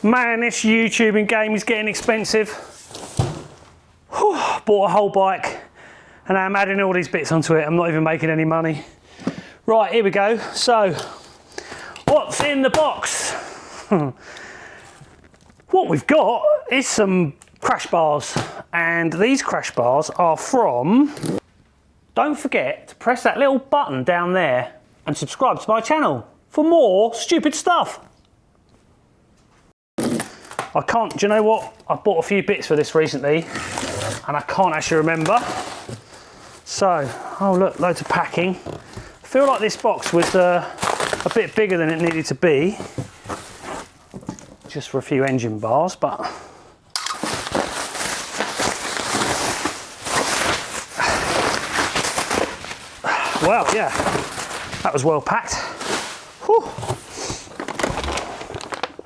Man, this YouTubing game is getting expensive. Whew, bought a whole bike and I'm adding all these bits onto it. I'm not even making any money. Right, here we go. So, what's in the box? What we've got is some crash bars, and these crash bars are from... Don't forget to press that little button down there and subscribe to my channel for more stupid stuff. I can't, do you know what? I bought a few bits for this recently and I can't actually remember. So, oh look, loads of packing. I feel like this box was a bit bigger than it needed to be. Just for a few engine bars, but... Well, yeah, that was well packed. Whew.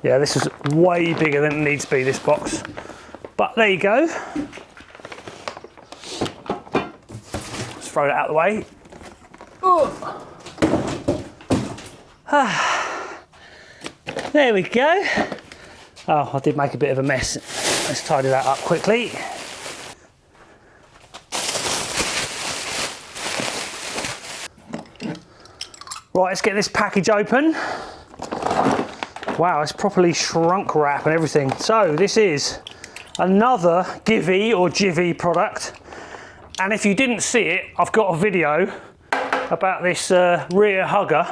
Yeah, this is way bigger than it needs to be, this box. But there you go. Let's throw that out of the way. There we go. Oh, I did make a bit of a mess. Let's tidy that up quickly. Right, let's get this package open. Wow, it's properly shrunk wrap and everything. So this is another Givi or Givi product. And if you didn't see it, I've got a video about this rear hugger.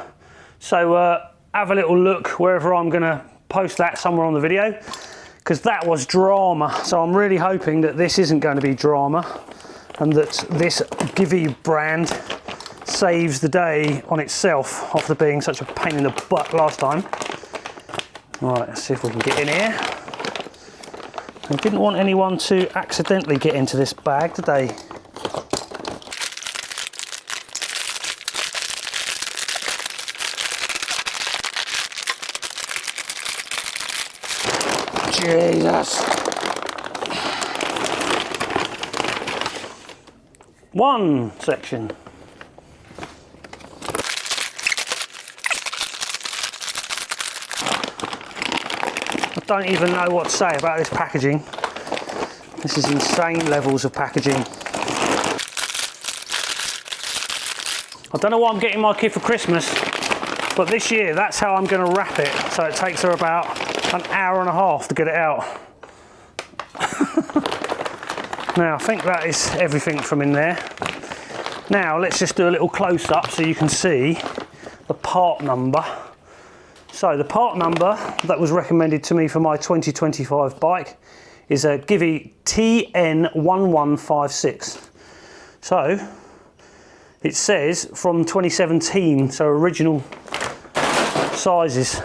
So have a little look wherever I'm gonna post that somewhere on the video, because that was drama. So I'm really hoping that this isn't going to be drama and that this Givi brand saves the day on itself after being such a pain in the butt last time. Right, let's see if we can get in here. I didn't want anyone to accidentally get into this bag, did they? Jesus. One section. I don't even know what to say about this packaging. This is insane levels of packaging. I don't know what I'm getting my kid for Christmas, but this year that's how I'm going to wrap it. So it takes her about an hour and a half to get it out. Now I think that is everything from in there. Now let's just do a little close-up so you can see the part number. So the part number that was recommended to me for my 2025 bike is a GIVI TN1156. So it says from 2017, so original sizes.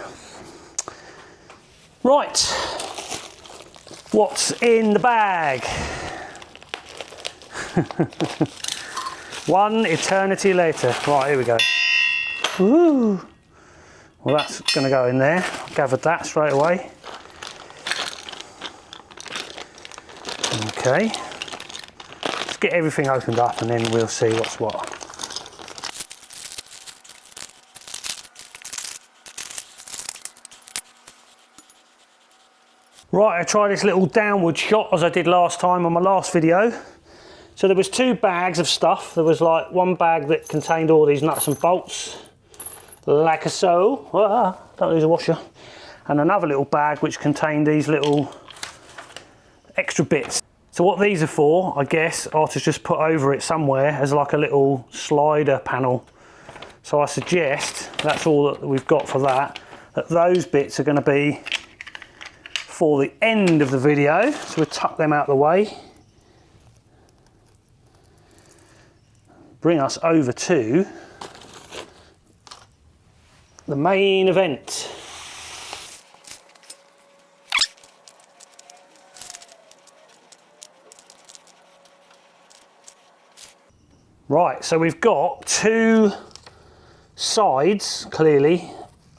Right, what's in the bag? One eternity later. Right, here we go. Woo. Well, that's going to go in there. I gathered that straight away. Okay. Let's get everything opened up and then we'll see what's what. Right, I tried this little downward shot as I did last time on my last video. So there was two bags of stuff. There was like one bag that contained all these nuts and bolts, like so. Don't lose a washer. And another little bag which contained these little extra bits. So what these are for, I guess, are to just put over it somewhere as like a little slider panel. So I suggest that's all that we've got for that. That those bits are going to be for the end of the video. So we'll tuck them out of the way. Bring us over to the main event. Right, so we've got two sides, clearly,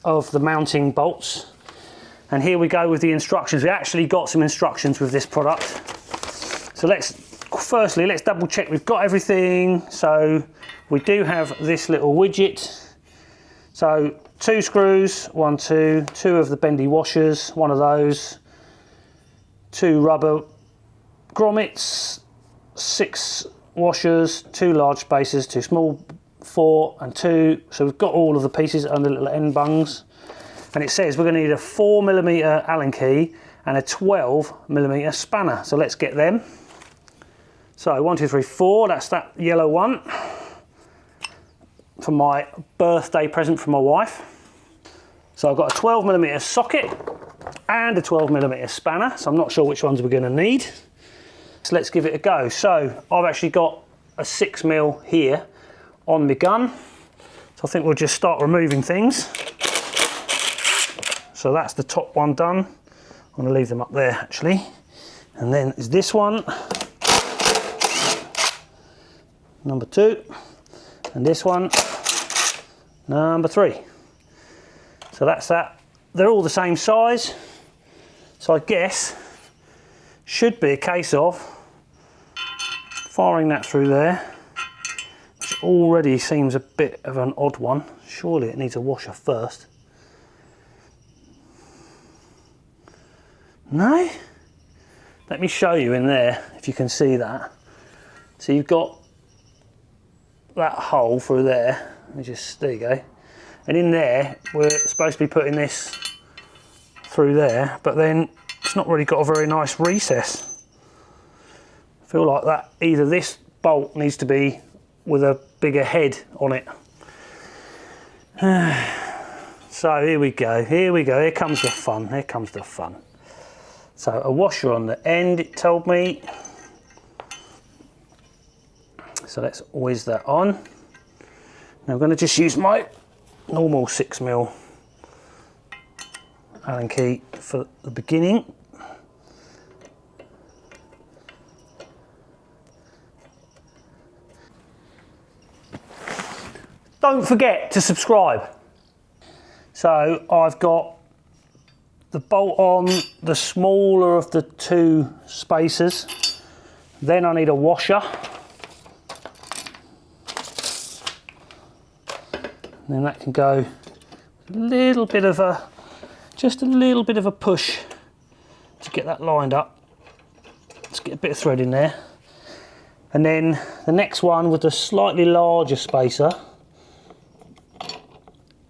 of the mounting bolts. And here we go with the instructions. We actually got some instructions with this product. So firstly, let's double check we've got everything. So we do have this little widget. So 2 screws, 1, 2, 2 of the bendy washers, 1 of those, 2 rubber grommets, 6 washers, 2 large spacers, 2 small, 4 and 2. So we've got all of the pieces under little end bungs. And it says we're going to need a 4mm Allen key and a 12mm spanner. So let's get them. So 1, 2, 3, 4, that's that yellow one for my birthday present from my wife. So I've got a 12mm socket and a 12mm spanner. So I'm not sure which ones we're going to need. So let's give it a go. So I've actually got a 6mm here on my gun. So I think we'll just start removing things. So that's the top one done. I'm going to leave them up there actually. And then is this one, number 2, and this one, number 3. So that's that. They're all the same size. So I guess should be a case of firing that through there, which already seems a bit of an odd one. Surely it needs a washer first. No? Let me show you in there if you can see that. So you've got that hole through there. Let me just, there you go. And in there, we're supposed to be putting this through there, but then it's not really got a very nice recess. I feel like that either this bolt needs to be with a bigger head on it. So here we go, here comes the fun, here comes the fun. So a washer on the end, it told me. So let's whiz that on. Now I'm going to just use my normal 6mm Allen key for the beginning. Don't forget to subscribe. So I've got the bolt on the smaller of the 2 spacers. Then I need a washer. And then that can go a little bit of a, just a little bit of a push to get that lined up. Let's get a bit of thread in there. And then the next one with the slightly larger spacer,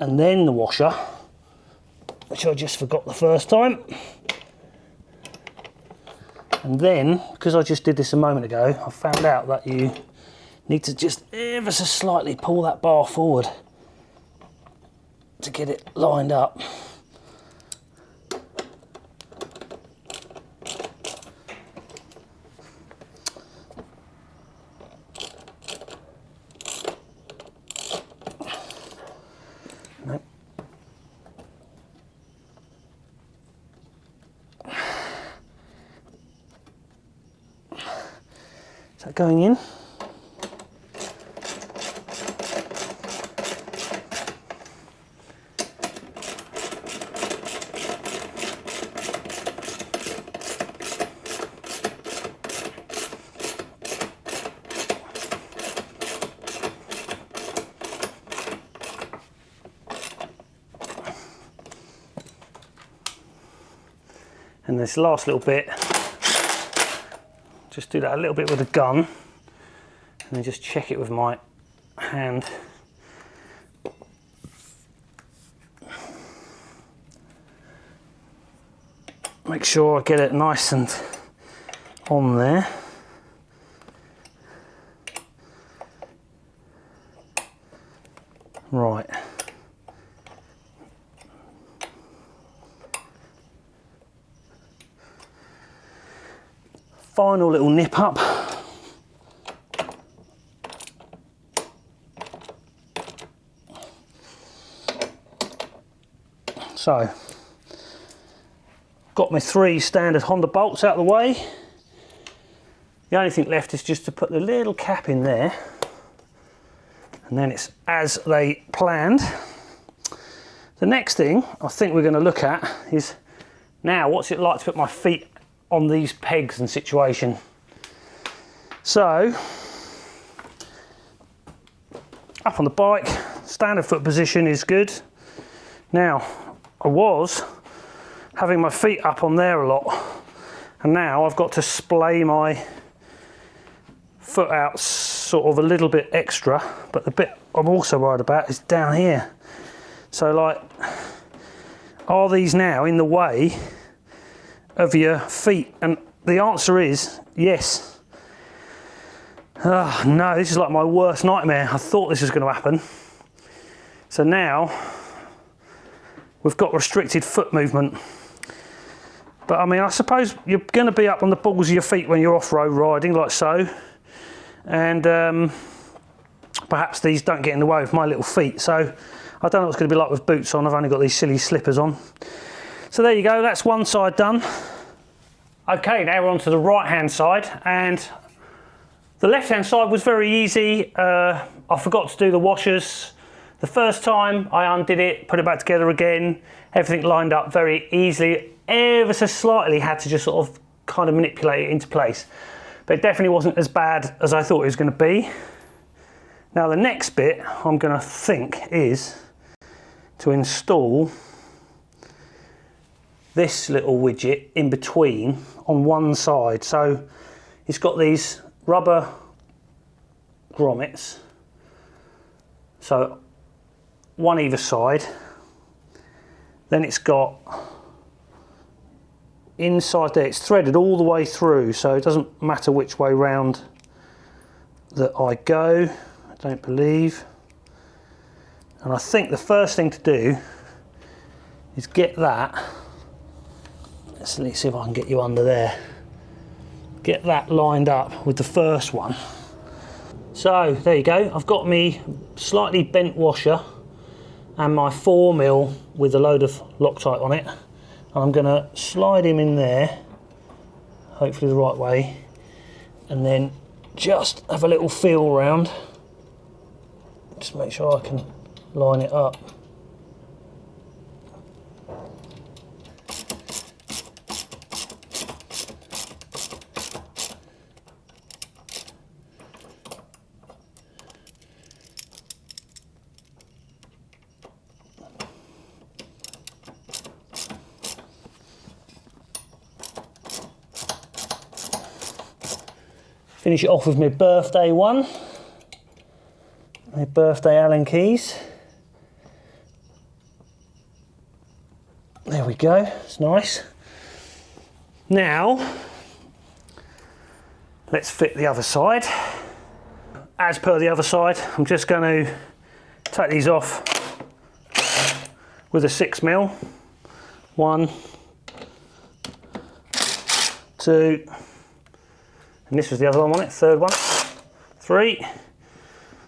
and then the washer, which I just forgot the first time. And then, because I just did this a moment ago, I found out that you need to just ever so slightly pull that bar forward to get it lined up. Nope. Is that going in? And this last little bit, just do that a little bit with a gun and then just check it with my hand. Make sure I get it nice and on there. Right. Final little nip up. So, got my 3 standard Honda bolts out of the way. The only thing left is just to put the little cap in there, and then it's as they planned. The next thing I think we're going to look at is, now what's it like to put my feet on these pegs and situation. So, up on the bike, standard foot position is good. Now, I was having my feet up on there a lot, and now I've got to splay my foot out sort of a little bit extra, but the bit I'm also worried about is down here. So like, are these now in the way of your feet? And the answer is yes. Oh no, this is like my worst nightmare. I thought this was going to happen. So now we've got restricted foot movement. But I mean, I suppose you're going to be up on the balls of your feet when you're off-road riding, like so. And perhaps these don't get in the way of my little feet. So I don't know what it's going to be like with boots on. I've only got these silly slippers on. So there you go, that's one side done. Okay, now we're on to the right-hand side. And the left-hand side was very easy. I forgot to do the washers. The first time I undid it, put it back together again. Everything lined up very easily. Ever so slightly had to just sort of kind of manipulate it into place. But it definitely wasn't as bad as I thought it was going to be. Now the next bit I'm going to think is to install this little widget in between on one side. So it's got these rubber grommets, so one either side. Then it's got inside there, it's threaded all the way through, so it doesn't matter which way round that I go, I don't believe. And I think the first thing to do is get that, let's see if I can get you under there, get that lined up with the first one. So there you go, I've got me slightly bent washer and my 4mm with a load of Loctite on it. I'm going to slide him in there, hopefully the right way, and then just have a little feel around. Just make sure I can line it up. Finish it off with my birthday one, my birthday Allen keys. There we go, it's nice. Now, let's fit the other side. As per the other side, I'm just going to take these off with a 6mm. 1, 2, and this was the other one, wasn't it? Third one. 3.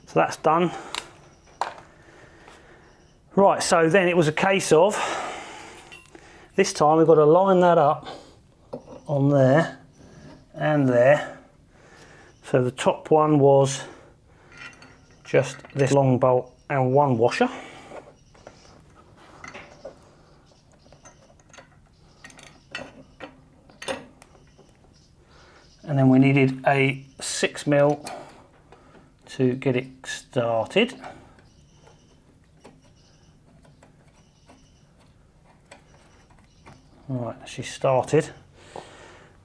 So that's done. Right, so then it was a case of, this time we've got to line that up on there and there. So the top one was just this long bolt and one washer. And then we needed a 6mm to get it started. Right, she started.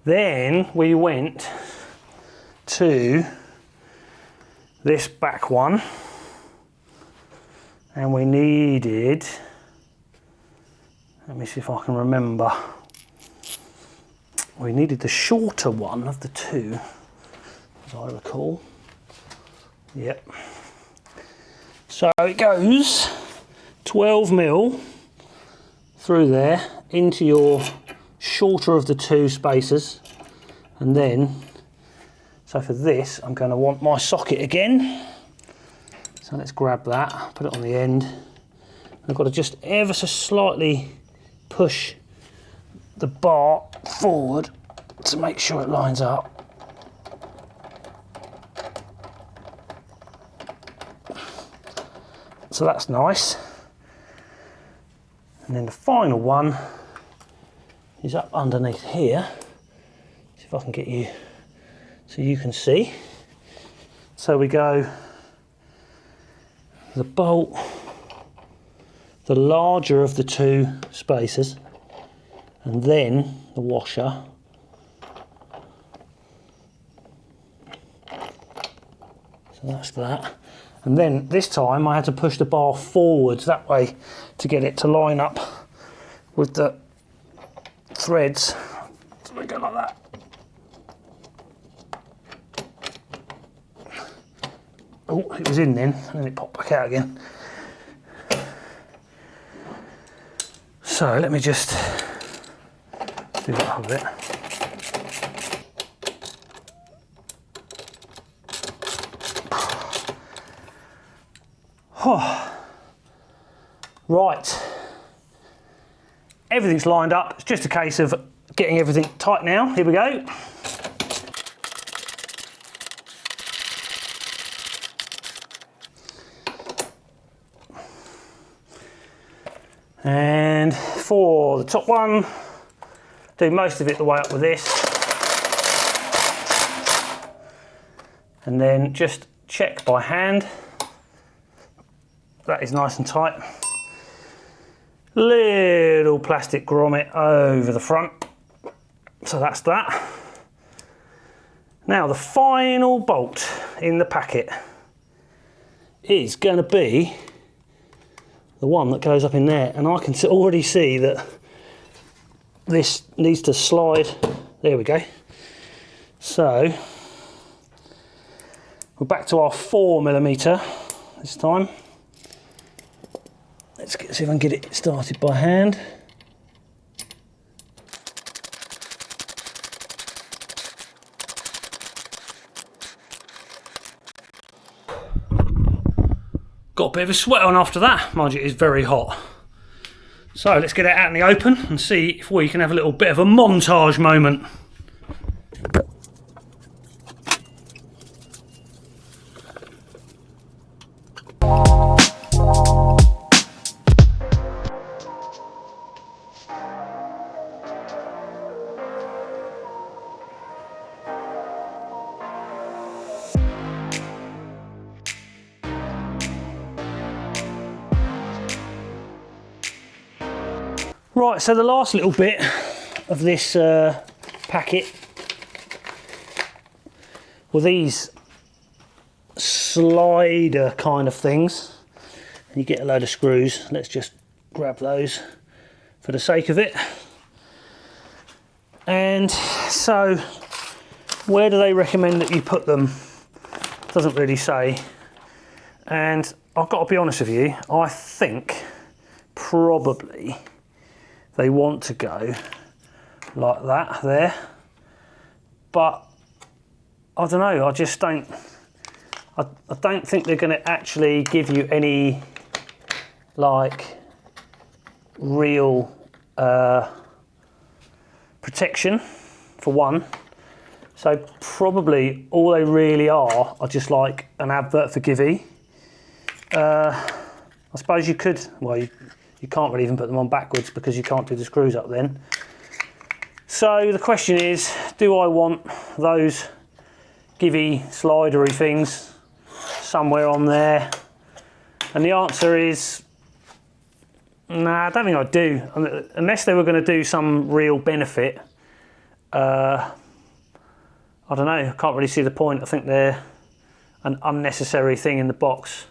Then we went to this back one and we needed, let me see if I can remember. We needed the shorter one of the two, as I recall. Yep. So it goes 12mm through there into your shorter of the two spacers, and then, so for this I'm going to want my socket again. So let's grab that, put it on the end. I've got to just ever so slightly push the bar forward to make sure it lines up. So that's nice. And then the final one is up underneath here. See if I can get you so you can see. So we go the bolt the larger of the two spacers, and then the washer. So that's that. And then this time I had to push the bar forwards that way to get it to line up with the threads. So we go like that. Oh, it was in then, and then it popped back out again. So let me just do that a bit. Oh. Right, everything's lined up. It's just a case of getting everything tight now. Here we go. And for the top one, do most of it the way up with this. And then just check by hand. That is nice and tight. Little plastic grommet over the front. So that's that. Now the final bolt in the packet is going to be the one that goes up in there, and I can already see that this needs to slide. There we go. So we're back to our 4mm this time. Let's see if I can get it started by hand. Got a bit of a sweat on after that. Mind you, it is very hot. So let's get it out in the open and see if we can have a little bit of a montage moment. Right, so the last little bit of this packet were these slider kind of things. And you get a load of screws. Let's just grab those for the sake of it. And so where do they recommend that you put them? Doesn't really say. And I've got to be honest with you, I think probably they want to go like that there, but I don't know, I just don't, I don't think they're going to actually give you any like real protection for one. So probably all they really are just like an advert for Givi. I suppose you could, well, you can't really even put them on backwards because you can't do the screws up then. So the question is, do I want those Givi slidery things somewhere on there? And the answer is, nah, I don't think I do. Unless they were going to do some real benefit. I don't know, I can't really see the point. I think they're an unnecessary thing in the box.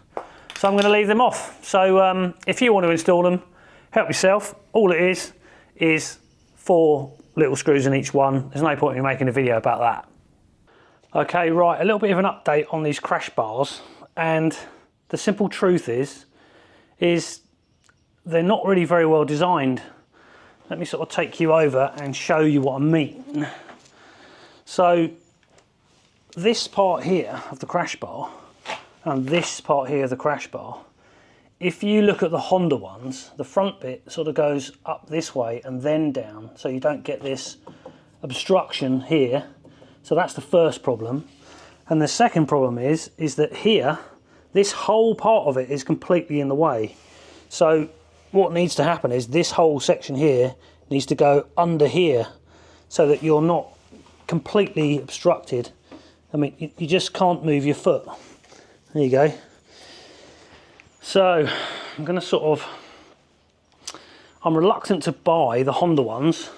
So I'm going to leave them off. So if you want to install them, help yourself. All it is 4 little screws in each one. There's no point in making a video about that. Okay, right, a little bit of an update on these crash bars. And the simple truth is they're not really very well designed. Let me sort of take you over and show you what I mean. So this part here of the crash bar and this part here of the crash bar, if you look at the Honda ones, the front bit sort of goes up this way and then down, so you don't get this obstruction here. So that's the first problem. And the second problem is that here, this whole part of it is completely in the way. So what needs to happen is this whole section here needs to go under here so that you're not completely obstructed. I mean, you just can't move your foot. There you go. So I'm going to sort of I'm reluctant to buy the Honda ones,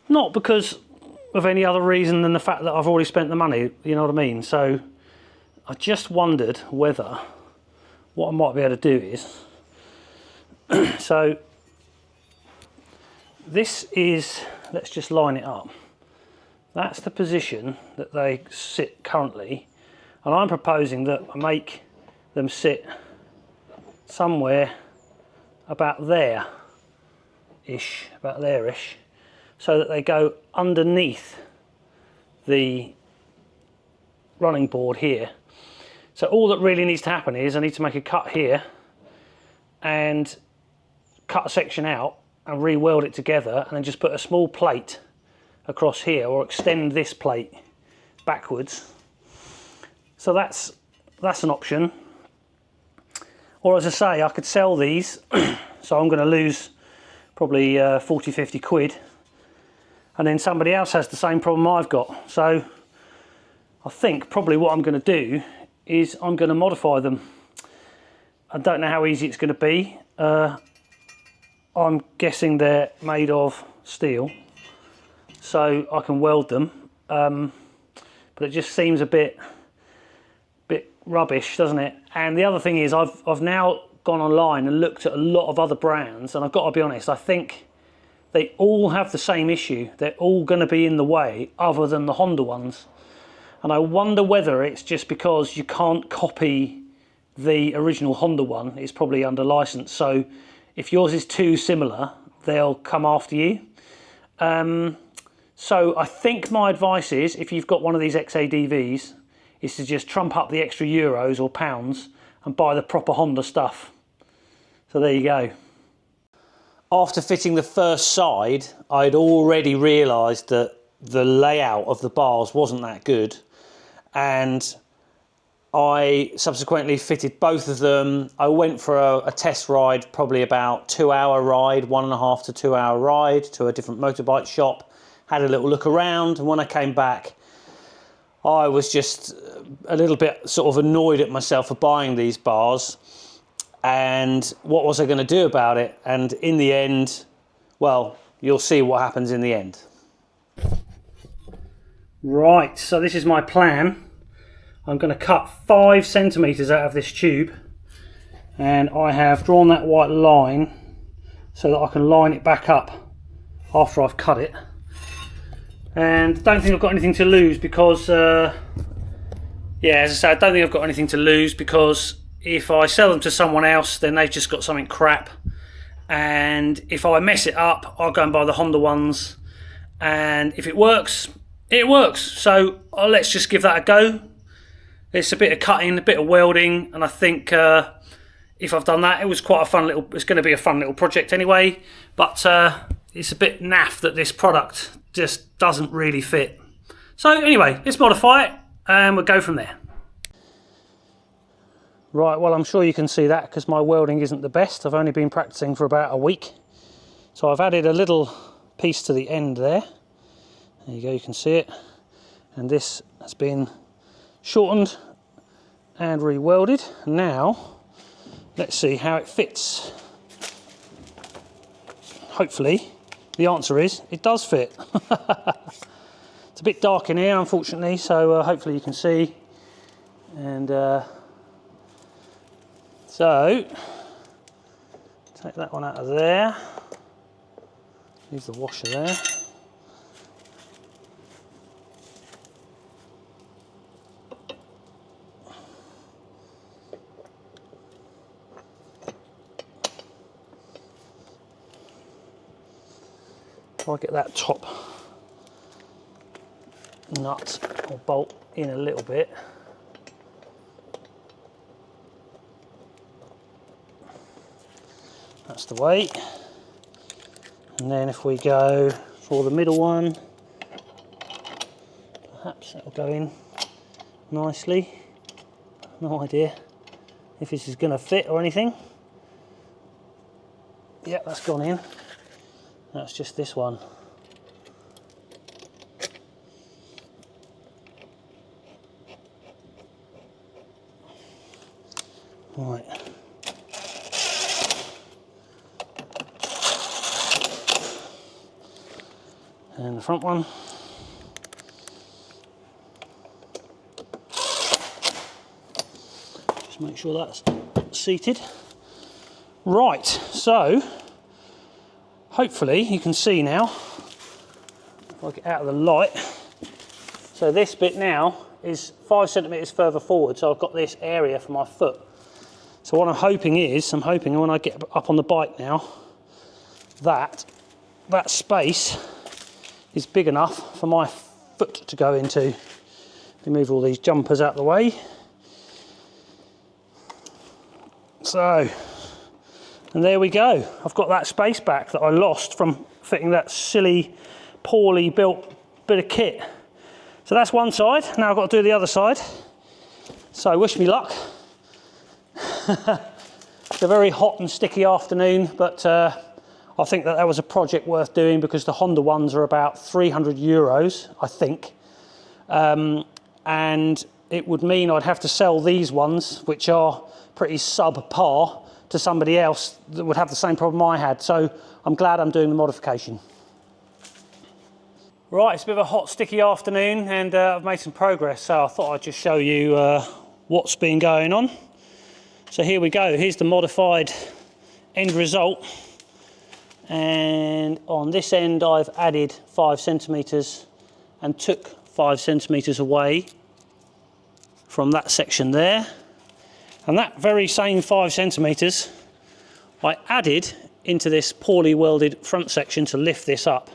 not because of any other reason than the fact that I've already spent the money, you know what I mean? So I just wondered whether what I might be able to do is, so this is, let's just line it up. That's the position that they sit currently, and I'm proposing that I make them sit somewhere about there-ish, about there-ish, so that they go underneath the running board here. So all that really needs to happen is I need to make a cut here and cut a section out and re-weld it together, and then just put a small plate across here, or extend this plate backwards. So that's an option. Or as I say, I could sell these, so I'm going to lose probably 40, 50 quid, and then somebody else has the same problem I've got. So I think probably what I'm going to do is I'm going to modify them. I don't know how easy it's going to be. I'm guessing they're made of steel, so I can weld them, but it just seems a bit rubbish, doesn't it? And the other thing is, I've now gone online and looked at a lot of other brands, and I've got to be honest, I think they all have the same issue. They're all going to be in the way, other than the Honda ones. And I wonder whether it's just because you can't copy the original Honda one. It's probably under license, so if yours is too similar, they'll come after you. So I think my advice is, if you've got one of these Xadvs, is to just trump up the extra euros or pounds and buy the proper Honda stuff. So there you go. After fitting the first side, I'd already realised that the layout of the bars wasn't that good, and I subsequently fitted both of them. I went for a test ride, probably about 2-hour ride, 1.5 to 2 hour ride to a different motorbike shop, had a little look around, and when I came back, I was just a little bit sort of annoyed at myself for buying these bars, and what was I going to do about it? And in the end, well, you'll see what happens in the end. Right, so this is my plan. I'm going to cut 5 centimeters out of this tube, and I have drawn that white line so that I can line it back up after I've cut it. And don't think I've got anything to lose because, yeah, as I say, I don't think I've got anything to lose because if I sell them to someone else, then they've just got something crap. And if I mess it up, I'll go and buy the Honda ones. And if it works, it works. So let's just give that a go. It's a bit of cutting, a bit of welding, and I think if I've done that, it was quite a fun little, it's going to be a fun little project anyway, but it's a bit naff that this product just doesn't really fit. So anyway, let's modify it and we'll go from there. Right, well, I'm sure you can see that because my welding isn't the best. I've only been practicing for about a week. So I've added a little piece to the end there. There you go, you can see it. And this has been shortened and re-welded. Now let's see how it fits. Hopefully the answer is it does fit. It's a bit dark in here unfortunately, so hopefully you can see. And so take that one out of there, leave the washer there. I'll get that top nut or bolt in a little bit. That's the way. And then if we go for the middle one, perhaps that'll go in nicely. No idea if this is going to fit or anything. Yep, that's gone in. That's just this one. Right. And the front one. Just make sure that's seated. Right, so hopefully you can see now, if I get out of the light. So this bit now is 5 centimetres further forward, so I've got this area for my foot. So what I'm hoping when I get up on the bike now, that space is big enough for my foot to go into. Let me move all these jumpers out of the way. So, and there we go. I've got that space back that I lost from fitting that silly, poorly built bit of kit. So that's one side. Now I've got to do the other side. So wish me luck. It's a very hot and sticky afternoon, but I think that was a project worth doing because the Honda ones are about 300 euros, I think. And it would mean I'd have to sell these ones, which are pretty subpar, to somebody else that would have the same problem I had. So I'm glad I'm doing the modification. Right, it's a bit of a hot, sticky afternoon, and I've made some progress. So I thought I'd just show you what's been going on. So here we go. Here's the modified end result. And on this end, I've added 5 centimetres and took 5 centimetres away from that section there. And that very same 5 centimetres I added into this poorly welded front section to lift this up.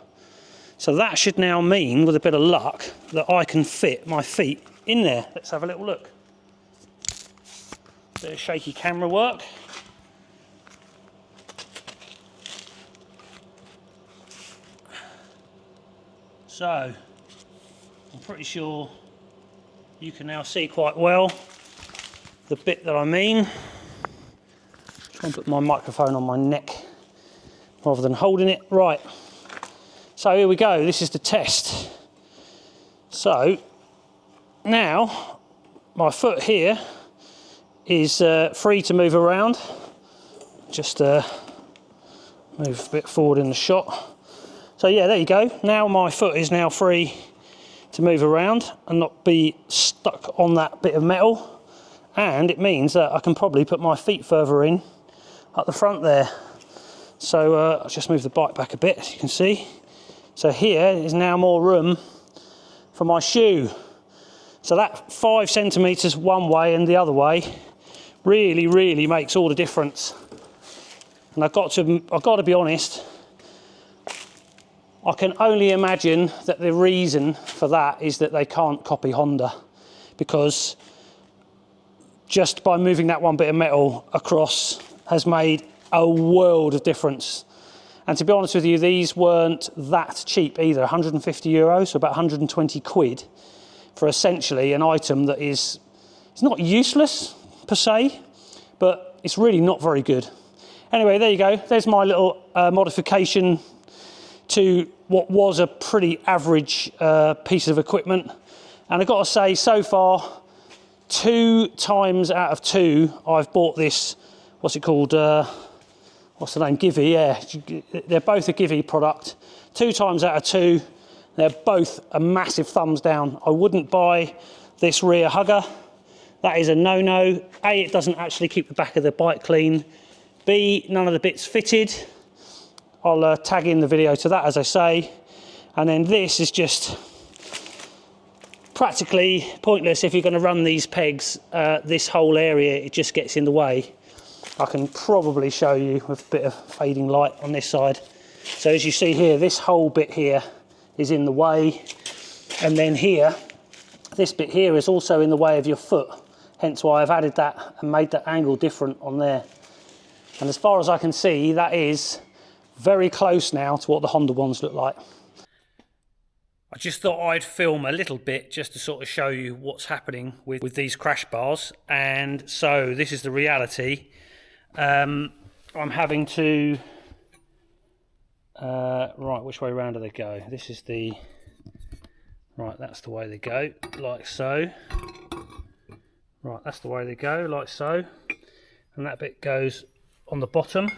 So that should now mean, with a bit of luck, that I can fit my feet in there. Let's have a little look. Bit of shaky camera work. So, I'm pretty sure you can now see quite well the bit that I mean. Try and put my microphone on my neck rather than holding it. Right, so here we go, this is the test. So, now my foot here is free to move around. Just move a bit forward in the shot. So yeah, there you go. Now my foot is now free to move around and not be stuck on that bit of metal. And it means that I can probably put my feet further in at the front there. So I'll just move the bike back a bit, as you can see. So here is now more room for my shoe. So that 5 centimetres one way and the other way really, really makes all the difference. And I've got to be honest, I can only imagine that the reason for that is that they can't copy Honda, because just by moving that one bit of metal across has made a world of difference. And to be honest with you, these weren't that cheap either, 150 euros, so about 120 quid for essentially an item that is, it's not useless per se, but it's really not very good. Anyway, there you go. There's my little modification to what was a pretty average piece of equipment. And I've got to say, so far, 2 times out of 2, I've bought this, what's it called? What's the name? Givi, yeah. They're both a Givi product. 2 times out of 2, they're both a massive thumbs down. I wouldn't buy this rear hugger. That is a no-no. A, it doesn't actually keep the back of the bike clean. B, none of the bits fitted. I'll tag in the video to that, as I say. And then this is just practically pointless if you're going to run these pegs. This whole area, it just gets in the way. I can probably show you with a bit of fading light on this side. So as you see here, this whole bit here is in the way. And then here, this bit here is also in the way of your foot. Hence why I've added that and made that angle different on there. And as far as I can see, that is very close now to what the Honda ones look like. I just thought I'd film a little bit just to sort of show you what's happening with these crash bars. And so this is the reality. I'm having to, right, which way round do they go? This is the, right, that's the way they go, like so. Right, that's the way they go, like so. And that bit goes on the bottom.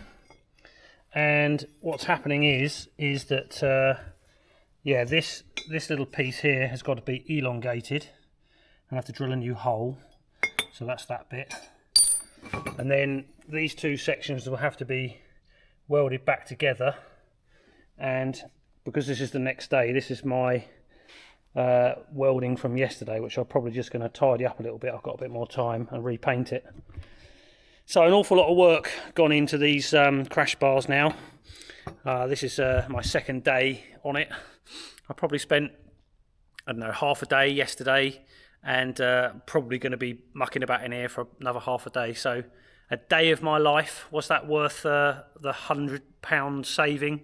And what's happening is that yeah, this little piece here has got to be elongated. I have to drill a new hole, so that's that bit. And then these two sections will have to be welded back together. And because this is the next day, this is my welding from yesterday, which I'm probably just going to tidy up a little bit. I've got a bit more time and repaint it. So an awful lot of work gone into these crash bars now. This is my second day on it. I probably spent, I don't know, half a day yesterday, and probably going to be mucking about in here for another half a day. So a day of my life. Was that worth the £100 saving?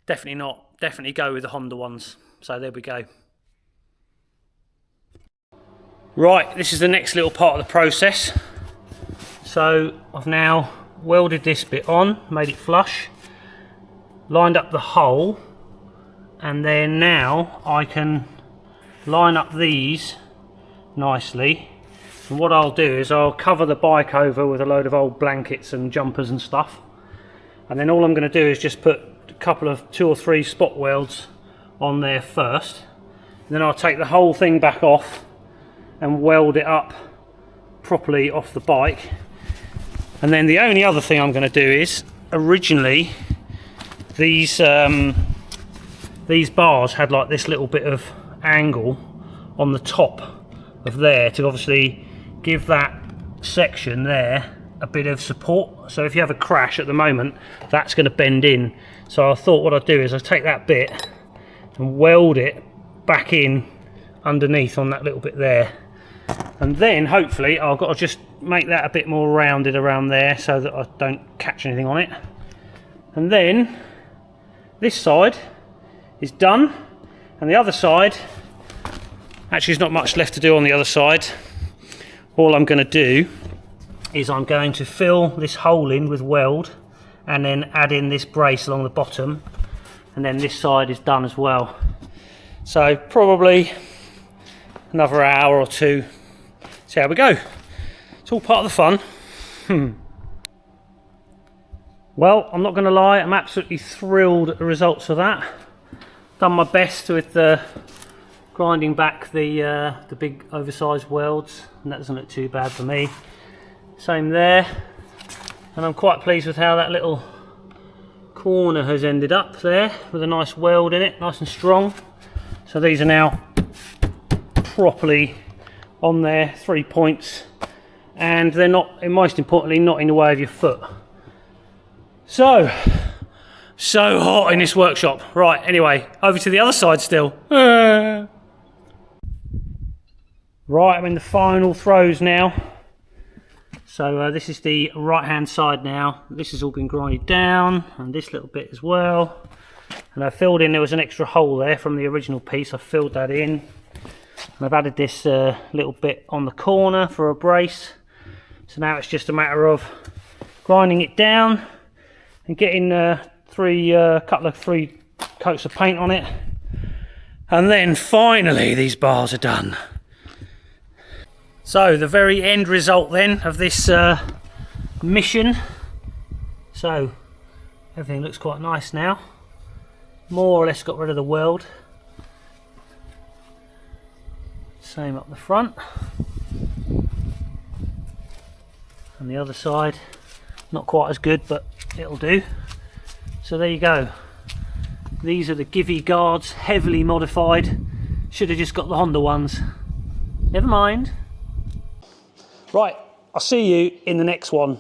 Definitely not. Definitely go with the Honda ones. So there we go. Right, this is the next little part of the process. So I've now welded this bit on, made it flush, lined up the hole, and then now I can line up these nicely. And what I'll do is I'll cover the bike over with a load of old blankets and jumpers and stuff, and then all I'm going to do is just put a couple of 2 or 3 spot welds on there first, and then I'll take the whole thing back off and weld it up properly off the bike. And then the only other thing I'm going to do is, originally these bars had like this little bit of angle on the top of there to obviously give that section there a bit of support. So if you have a crash at the moment, that's going to bend in. So I thought what I'd do is I'd take that bit and weld it back in underneath on that little bit there. And then hopefully I've got to just make that a bit more rounded around there so that I don't catch anything on it. And then this side is done, and the other side, actually there's not much left to do on the other side. All I'm going to do is I'm going to fill this hole in with weld and then add in this brace along the bottom, and then this side is done as well. So probably another hour or two. See how we go. It's all part of the fun. Well, I'm not going to lie, I'm absolutely thrilled at the results of that. Done my best with grinding back the big oversized welds, and that doesn't look too bad for me. Same there, and I'm quite pleased with how that little corner has ended up there with a nice weld in it, nice and strong. So these are now properly on there, 3 points, and they're not, and most importantly, not in the way of your foot. So hot in this workshop. Right, anyway, over to the other side still. Right, I'm in the final throws now. So this is the right hand side now. This has all been grinded down, and this little bit as well. And I filled in, there was an extra hole there from the original piece, I filled that in. And I've added this little bit on the corner for a brace. So now it's just a matter of grinding it down and getting three coats of paint on it. And then finally these bars are done. So the very end result then of this mission. So everything looks quite nice now. More or less got rid of the weld. Same up the front. And the other side, not quite as good, but it'll do. So there you go. These are the Givi guards, heavily modified. Should have just got the Honda ones. Never mind. Right, I'll see you in the next one.